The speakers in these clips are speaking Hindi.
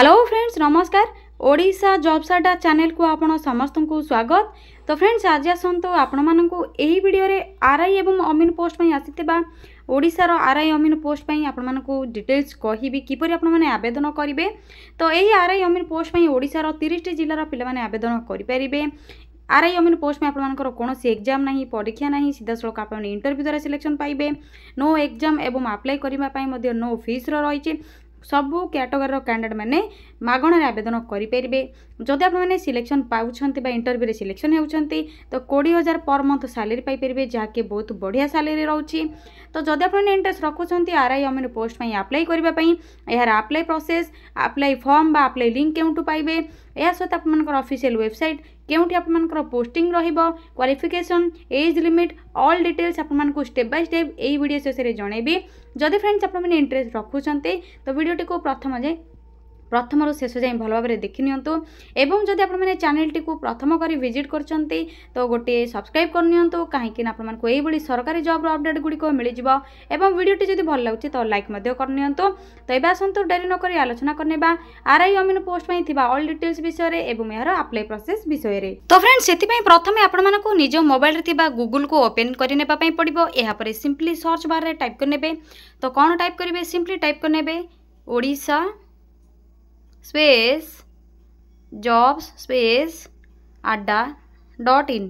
हेलो फ्रेंड्स नमस्कार। ओडिशा जॉब्स अड्डा चैनल को आपण समस्त को स्वागत। तो फ्रेंड्स आज आसतु आपण मानू यही वीडियो रे आरआई एवं अमीन पोस्ट पर आसीथिबा ओडिशार आरआई अमीन पोस्ट पर आपण मानू डिटेल्स कहिबी किपरि आपण माने आवेदन करिवे। तो यही आरआई अमीन पोस्ट पर ओडिशार 30 जिल्लार पिला माने आवेदन करि परिबे। आरआई अमीन पोस्ट में आपंकर कौन एग्जाम ना परीक्षा ना सीधा सड़क आप इंटरव्यू द्वारा सिलेक्शन पाइबे। नो एग्जाम एवं अप्लाई करने नो फीस रही सबू कैटेगोरी कैंडिडेट मैंने मागणार आवेदन करेंगे। जदि आपने सिलेक्शन पाँच इंटरव्यू रे सिलेक्शन होती तो 20,000 पर मंथ सैलरी पाइपर जहाँकि बहुत बढ़िया सैलरी रोचे। तो जदि आपने इंटरेस्ट रखुंट आरआई अमीन पोस्ट पर अप्लाई करने यार अप्लाई प्रोसेस अप्लाई फॉर्म बा अप्लाई लिंक केउठु पाइबे या सहित आपनकर ऑफिशियल वेबसाइट केउठी आपनकर पोस्टिंग रहिबो qualification age limit all details आपनको स्टेप बाय स्टेप एई वीडियो शेष जनइबी। जदि फ्रेंड्स आपने इंटरेस्ट रखुंट तो वीडियोटी को प्रथम रु शेष जाए भल भाव देखि नियंतु एवं जदि आपने चैनल टी को प्रथम करी विजिट करछंती तो गोटे सब्सक्राइब कर नियंतु कहीं आपको यही सरकारी जॉब अपडेट गुड़िक मिल एवं वीडियोटी जदि भल लगुच तो लाइक कर नियंतु। तो ये आसतु डेरी नक आलोचना करने आरआई अमीन पोस्ट में थिबा ऑल डिटेल्स विषय रे एवं यार अप्लाई प्रोसेस विषय रे। तो फ्रेंड्स से प्रथम आपको निज मोबाइल रे गूगल को ओपन करने पड़ो। यहाँ सिंपली सर्च बार रे टाइप करने तो कौन टाइप करेंगे सिंपली टाइप करने Odisha space jobs space adda.in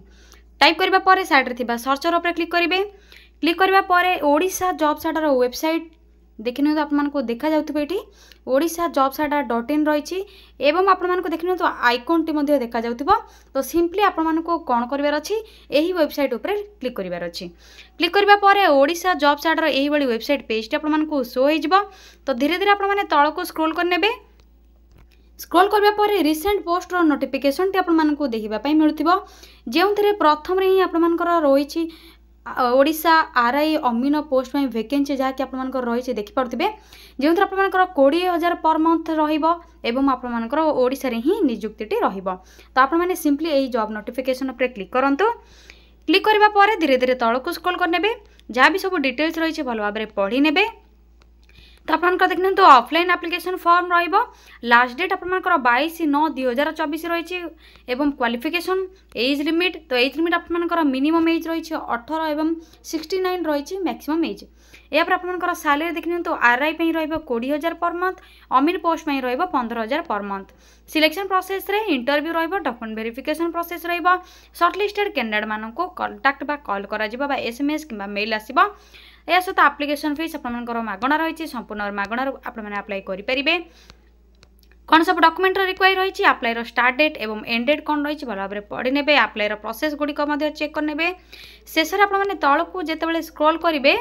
type करबा परे साइड रे थिबा सर्चर ऊपर क्लिक करेंगे। क्लिक करबा परे ओडिशा जॉब्स अड्डार वेबसाइट देखिए तो आपको देखा जाउथबे एठी ओडिशा जॉब्स adda.in रही एवं आपको देखिए तो आइकन टी मध्ये देखा जाउथबो। तो सिंपली आपको कौन करबार अछि एही वेबसाइट ऊपर क्लिक करबार अछि। क्लिक करबा परे ओडिशा जॉब्स अड्डार एही बडी वेबसाइट पेज टी आपको शो हो जिवो। तो धीरे धीरे आप माने तळ को स्क्रॉल करनेबे। स्क्रॉल करबा परे रिसेंट पोस्ट रो नोटिफिकेशन टी आपको देखिबा मिलुथिबो जेउ थरे प्रथम रे ही आपनकर रहिछि ओडिशा आरआई अमीन पोस्ट में वैकेंसी जहाँकि आपनकर रहिछि देखि पड़थिबे जेउ थरे आपनकर 20,000 पर मंथ रहिबो एवं आपनकर ओडिशा रे ही नियुक्तिटी रहिबो। तो आप माने सिंपली एही जॉब नोटिफिकेशन पर क्लिक करंतु। क्लिक करबा परे धीरे धीरे तळ को स्क्रॉल करनेबे जहाँ भी सब डिटेल्स रहिछि भल भाबरे पढी नेबे। तो आपनकर देखने तो ऑफलाइन एप्लिकेशन फॉर्म रहिबो लास्ट डेट आपनकर 22/9/2024 रही एवं क्वालिफिकेशन एज लिमिट तो एज लिमिट आपनकर मिनिमम एज रही 18 एवं 69 रही मैक्सिमम एज। या पर आपनकर सैलरी देखने तो आरआई पे रहिबो 20,000 पर मंथ अमीन पोस्ट में रहिबो 15,000 पर मंथ। सिलेक्शन प्रोसेस रे इंटरव्यू रहिबो डॉक्यूमेंट वेरिफिकेशन प्रोसेस रहिबो शॉर्टलिस्टेड कैंडिडेट मानको कांटेक्ट बा कॉल करा जिवो बा एसएमएस किबा मेल आसीबो। या सहित एप्लिकेशन फीस आपनकर मागणा रही संपूर्ण मागणा आपने अप्लाई करेंगे। कौन सब डॉक्यूमेंट रिक्वायर रही अप्लाई स्टार्ट डेट एवं एंड डेट कौन रही भल भाव पढ़ी ने अप्लाई प्रोसेस गुड़िक चेक करने शेष में आपने तल को जिते स्क्रॉल करेंगे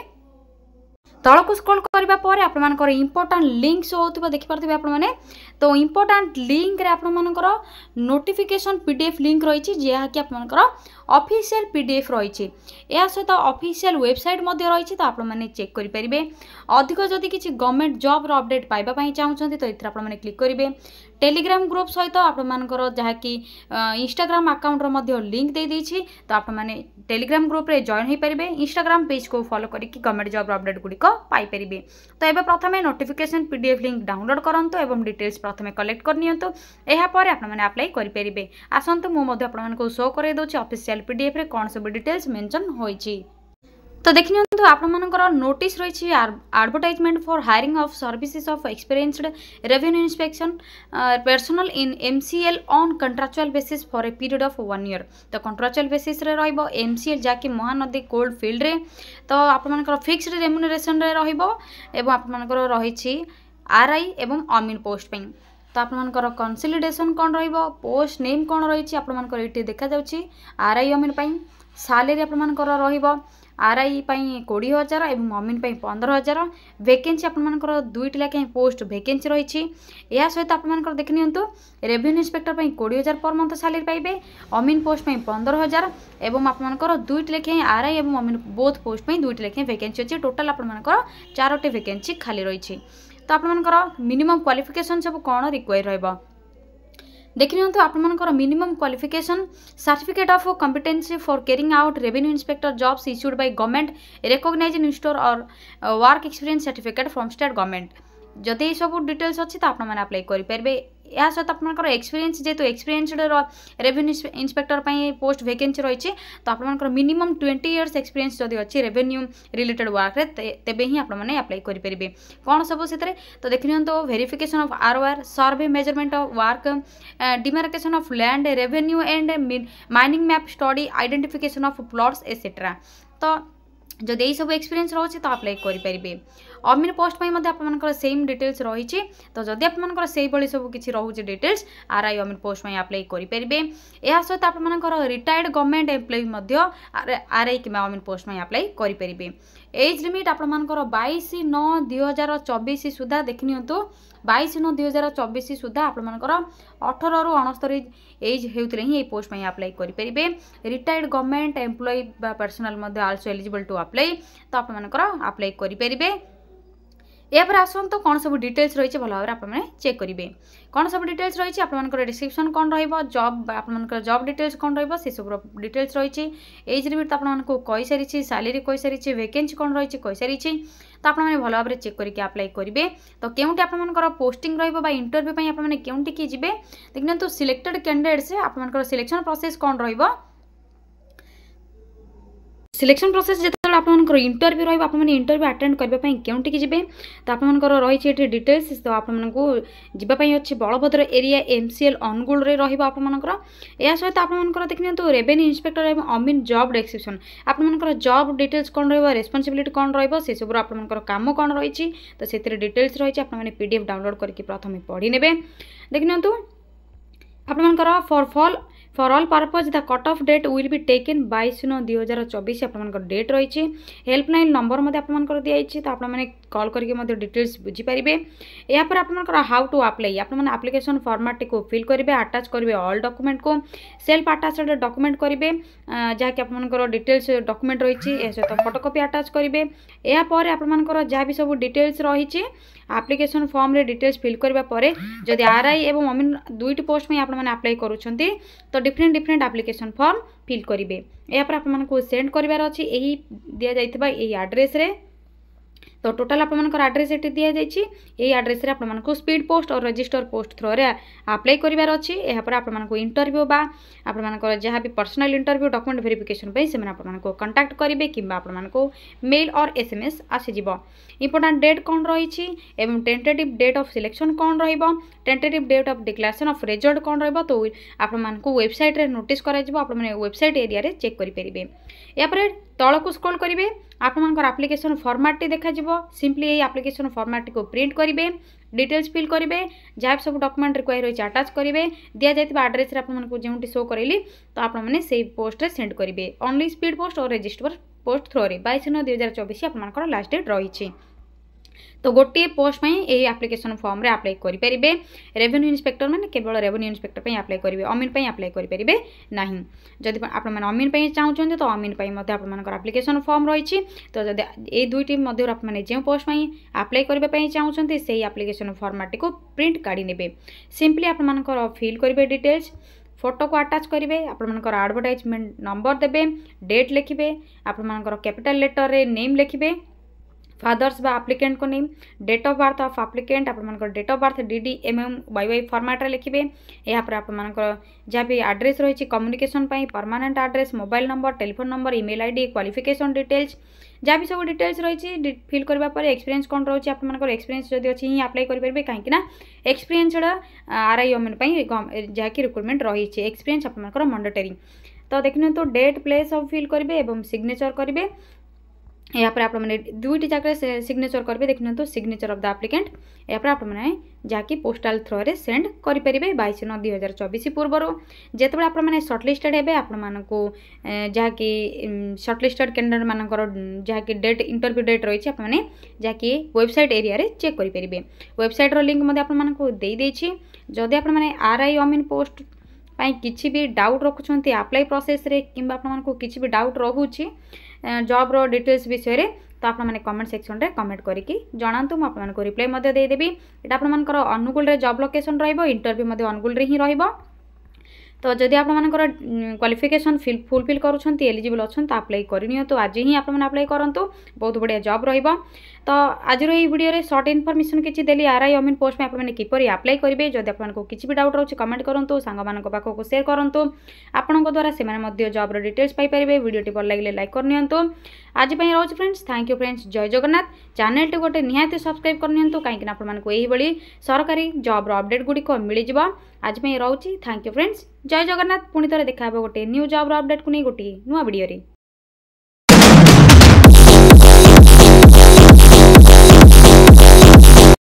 तल को स्क्रॉल करबा परे आपनकर इंपोर्टेंट लिंक शो होतिबा देखि परथिबे आपने। तो इंपोर्टेंट लिंक रे आपनकर नोटिफिकेशन पीडीएफ लिंक रही जहाँ कि आपनकर ऑफिशियल पीडीएफ रही या सहित ऑफिशियल वेबसाइट मध्य रही। तो आपने चेक करेंगे अधिक जदि किसी गवर्नमेंट जॉब रो अपडेट पाइबा चाहते तो ये आपने क्लिक करेंगे। टेलीग्राम ग्रुप सहित आपनकर जहाँ कि इंस्टाग्राम अकाउंट रो लिंक दे देछि तो आपने टेलीग्राम ग्रुप रे जॉइन हो पारे इंस्टाग्राम पेज को फॉलो करके गवर्नमेंट जॉब अपडेट गुड़िक पाइपर। तो ये प्रथम नोटिफिकेशन पीडीएफ लिंक डाउनलोड करंतु एवं डिटेल्स प्रथम कलेक्ट करनियंतु यापर आपने अप्लाई करेंगे। आसतु मुझे आपको शो कर दूसरी ऑफिशियल पीडीएफ रे कौन सब डिटेल्स मेंशन होइछि। तो देखिए तो आपनकर नोटिस रही advertisement for hiring of services of experienced revenue inspection personal in MCL on contractual basis for a period of 1 year. तो कंट्राक्चुअल बेसिस रे रहिबो एमसीएल जहाँकि महानदी कोल्ड फील्ड रे तो आपनकर फिक्स्ड रेम्युनरेशन रे रहिबो एवं आपनकर रही आरआई एवं अमीन पोस्ट पे। तो आपनकर कंसोलिडेशन कौन रहिबो पोस्ट नेम कौन रही आपनकर ये देखा जाउछि आरआई अमीन पे सैलरी आपनकर रहिबो आरआई 20,000 एवं अमीन 15,000 वैकेंसी आपनकर 2टी लेखाएं पोस्ट वैकेंसी रही। या सहित आपनकर देखि नियंतु revenue inspector 20,000 per month salary पाइबे अमीन पोस्ट 15,000 एवं आपनकर 2टी लेखाएं आरआई एवं अमीन बोथ पोस्ट 2टी लेखाएं वैकेंसी अच्छी टोटाल आपनकर 4टी वैकेंसी खाली रही। तो आपनकर मिनिमम क्वालिफिकेशन सब कौन रिक्वायर रहिबो देखिए तो आपनकर minimum qualification certificate of competency for carrying out revenue inspector jobs issued by government recognised institute और work experience certificate from state government जदि ये सब डिटेल्स अच्छी तो आप अप्लाई करेंगे। या सहित आप एक्सपीरियंस जेहेतु experienced revenue inspector post vacancy रही तो आप मिनिमम 20 इयर्स एक्सपीरियंस जदि अच्छी रेवेन्यू रिलेटेड वर्क तेबे ही आपने अप्लाई करेंगे। कौन सब से तो देख नियंतो verification of ROR, survey measurement of work, demarcation of land revenue and mining map study, identification of plots etcetera. तो जदि यही सब एक्सपीरियंस रही तो अप्लाई करेंगे। अमीन पोस्ट आप सेम डिटेल्स रही तो जदि आप सब किसी रोचे डिटेल्स आरआई अमीन पोस्ट अप्लाई करेंगे। यह सहित आप रिटायर्ड गवर्नमेंट एम्प्लॉय आरआई कि अमीन पोस्ट अप्लाई करेंगे। एज लिमिट आप 22/9/2024 सुधा देख नियंतु 22/9/2024 सुधा आप 18 ରୁ 69 एज होते ही पोस्ट अप्लाई करेंगे। Retired government employ personnel also eligible to apply तो आप अप्लाई करेंगे। यापर आसतु कौन सब डिटेल्स रही है भल भाव में आप चेक करेंगे। कौन सब डिटेल्स रही है आप डिस्क्रिप्शन कौन रॉब आप जॉब डिटेल्स कौन रे सब डिटेल्स रही। एज लिमिट आपको कही सारी, सैलरी कही सारी, वैकेंसी कौन रही कही सारी तो आपने भल भाव चेक करके अप्लाई करेंगे। तो केउंटी आपनकर पोस्टिंग रहिबो बा इंटरव्यू आपने केउंटी की जिबे देखिन तो सिलेक्टेड कैंडिडेट्स आपनकर सिलेक्शन प्रोसेस कौन रहिबो। सिलेक्शन प्रोसेस जो आपनकर इंटरव्यू रहिबो आपने इंटरव्यू अटेंड करबा केउंटी की जिबे तो आपनकर रही डिटेल्स तो आपको जीवाई अच्छे बलभद्र एरिया एमसीएल अनुगुल रे रहिबो आपनकर। या सहित आपनकर देखिन तो रेवेन्यू इंस्पेक्टर एवं अमीन जॉब डिस्क्रिप्शन आपनकर जॉब डिटेल्स कौन रहिबो, रेस्पॉन्सिबिलिटी कौन रहिबो, से सब आपनकर काम कौन रही तो से डिटेल्स रही आपने पीडीएफ डाउनलोड करके प्रथम पढ़ी नेबे। देखिन तो आपनकर for all purpose the cut off date will be taken 22/9/2024 आपनकर डेट रही। हेल्पलाइन नंबर आपनकर दिखाई तो आपने कॉल करके डिटेल्स बुझीपारे। या पर आपनकर हाउ टू अप्लाई आपने एप्लिकेशन फॉर्मेट को फिल करेंगे, अटैच करेंगे ऑल डॉक्यूमेंट को, सेल्फ अटैच्ड डॉक्यूमेंट करेंगे जहाँकि आपनकर डिटेल्स डॉक्यूमेंट रही सहित फोटोकॉपी अटैच करेंगे। या पर आपनकर जहाँ भी सब डिटेल्स रही एप्लिकेशन फॉर्म रे डिटेल्स फिल करबा परे जदि आरआई एवं अमीन दुईटी पोस्ट में आपने अप्लाई करूछंती तो डिफरेंट एप्लिकेशन फॉर्म फिल करेंगे। या पर आपको सेंड करार अच्छी यही दि जाइथिबा यही एड्रेस रे तो टोटाल आपनकर एड्रेस एटी दि जाइछि। यही एड्रेस रे आपनको स्पीड पोस्ट और रजिस्टर पोस्ट थ्रो रे अप्लाई करिवार अछि। एहा पर आपनको इंटरव्यू बा आपनकर जहाँ भी पर्सनल इंटरव्यू डॉक्यूमेंट वेरिफिकेशन पे से आपनको कांटेक्ट करेंगे कि आपनको मेल और एसएमएस आसीजिवो। इंपोर्टेंट डेट कौन रही एवं टेंटेटिव डेट ऑफ सिलेक्शन कौन रहिबो, tentative date of declaration of result कौन रहिबो तो आपनको वेबसाइट रे नोटिस करा जिवो आपने वेबसाइट एरिया रे चेक करि परिबे। या पर तळकु स्क्रॉल करिवे आपनकर एप्लिकेशन फॉर्मेट देखा जिवो सिंपली ये एप्लिकेशन फॉर्मेट को प्रिंट करेंगे, डिटेल्स फिल करेंगे, जहाँ सब डॉक्यूमेंट रिक्वायर रही अटैच करेंगे, दि जाइथिबा एड्रेस रे आपनको जोंटी शो करैली तो आपने से पोस्ट रे सेंड करेंगे। ओनली स्पीड पोस्ट और रजिस्टर पोस्ट थ्रो रे 22/9/2024 आपनकर लास्ट डेट रही। तो गोटे पोस्ट में यही एप्लिकेशन फॉर्म रे अप्लाई करेंगे। रेवेन्यू इंस्पेक्टर मैंने केवल रेवेन्यू इंस्पेक्टर पे अप्लाई करेंगे, अमीन पे अप्लाई करेंगे नहीं। जदि आपने अमीन पे चाहते तो अमीन पे आपनकर एप्लिकेशन फॉर्म रही तो जब ये दुईटी मध्य आपने जो पोस्ट में अप्लाई करने चाहते से एप्लिकेशन फॉर्मेट को प्रिंट काढ़ी नेबे। सिंपली आपनकर फिल करेंगे डिटेल्स, फोटो को अटैच करेंगे, आपनकर एडवर्टाइजमेंट नंबर देबे, डेट लिखिबे, आपनकर कैपिटल लेटर रे नेम लिखिबे, फादर्स बा एप्लिकेंट को name, date of birth of applicant आपनकर date of birth DD Y format रे लिखिबे। या पर आपनकर जहाँ भी एड्रेस रही communication permanent address, mobile number, telephone number, email ID, qualification details जहाँ भी सब डिटेल्स रही फिल करने एक्सपीरियंस कौन रही आपनकर एक्सपीरियंस जदि अच्छी ही अप्लाई करेंगे कहीं एक्सपीरियंसड आरआई अमीन जहाँकि रिक्रुटमेंट रही एक्सपीरियंस आपनकर मैंडेटरी। तो देखने तो डेट प्लेस ऑफ फिल करेंगे और सिग्नेचर करेंगे। यहाँ पर आपने दुईटी जगह सिग्नेचर करेंगे देखने तो सिग्नेचर ऑफ द एप्लिकेंट। यहाँ पर आपने जहाँकि पोस्टाल थ्रो रे सेंड करेंगे 22/9/2024 पूर्वर जिते आपने सर्टलिस्टेड हे आपको जहाँकि सर्टलिस्टेड कैंडिडेट मानकर जहाँकि डेट इंटरव्यू डेट रही आपने जहाँकि वेबसाइट एरिया रे चेक करेंगे। वेबसाइट रो लिंक आपको देदेछि। जदि आपने आरआई अमीन पोस्ट किसी भी डाउट रखुंट अप्लाई प्रोसेस रे कि आपको किसी भी डाउट रोचे जॉब रो डिटेल्स विषय तो आपने कमेंट सेक्शन रे कमेंट करके जनातु मुझे रिप्लाई देदेवी। यहाँ आपंकर अनुगुल रे जॉब लोकेशन रहिबो, इंटरव्यू अनुगुल रे ही रहिबो। तो जदि आपमनकर क्वालिफिकेशन फुलफिल करूछंती एलिजिबल अछन तो अप्लाई करनियो तो आज ही आपमन अप्लाई करंतु बहुत बढ़िया जॉब रहिबो। तो आज ये वीडियो रे शॉर्ट इनफॉरमेशन किछि देली आरआई अमीन पोस्ट में आपमन किपरि अप्लाई करिवे। जदि आपमनको किछि भी डाउट रहउछि कमेंट करंतु सांग मानक पाखो को शेयर करंतु आपनक द्वारा से माने मध्ये जॉब रो डिटेल्स पाई परिबे। वीडियो टी भल लागिले लाइक करनियंतु। आज पई रहउछि फ्रेंड्स थैंक यू फ्रेंड्स जय जगन्नाथ। चैनल टी गोटे निहाती सब्सक्राइब करनियंतु काहे कि आपमनको एही बळी सरकारी जॉब रो अपडेट गुडी को मिलि जिवो। आज पई रहउछि थैंक यू फ्रेंड्स जय जगन्नाथ। पुणी थे देखा गोटे न्यू जॉब अपडेट को नहीं गोटे नुआ वीडियो रे।